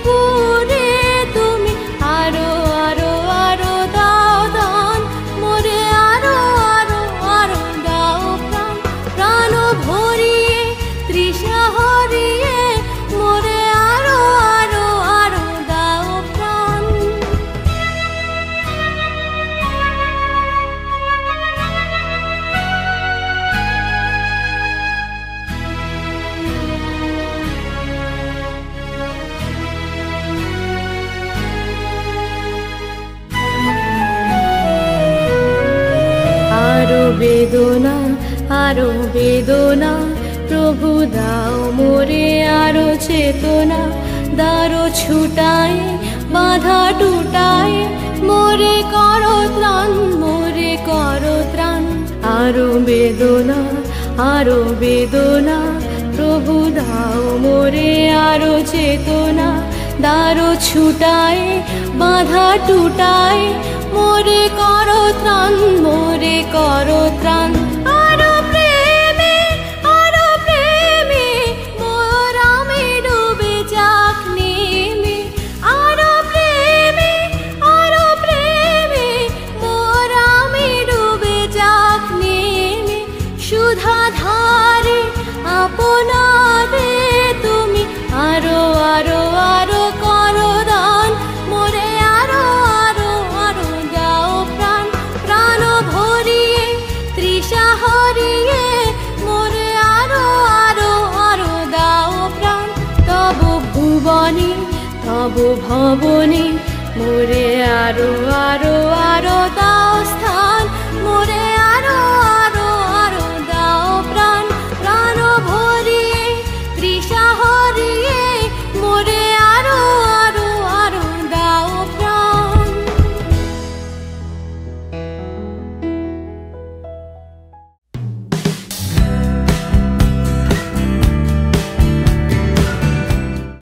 পুরে তুমি আরো আরো আরো দাও দান মোরে আরো আরো আরো দাও প্রাণ প্রাণ ভরিয়ে তৃষা হরিয়ে মোরে আরো আরো আরো দাও প্রাণ। আরো বেদনা আরো বেদনা প্রভু দাও মোরে আরো চেতনা দারো ছুটায় বাধা টুটায় মোরে করো ত্রাণ মোরে করো ত্রাণ। আরো বেদনা আরো বেদনা প্রভু দাও মোরে আরো চেতনা দারো ছুটায় বাধা টুটায় মোরে করো ত্রাণ মোরে করো ত্রাণ। আরো প্রেমে মোর আমি ডুবে যাক নেমে আরো প্রেমে মোর আমি ডুবে যাক নেমে সুধা ধারে আপনারে তুমি আরো আরো আরো করো দান মোরে আরো আরো আরো দাও প্রাণ প্রাণ ভরিয়ে তৃষা হরিয়ে মোরে আরো আরো আরো দাও প্রাণ। তব ভুবনে তব ভবনে মোরে আরো আরো আরো দাও স্থান।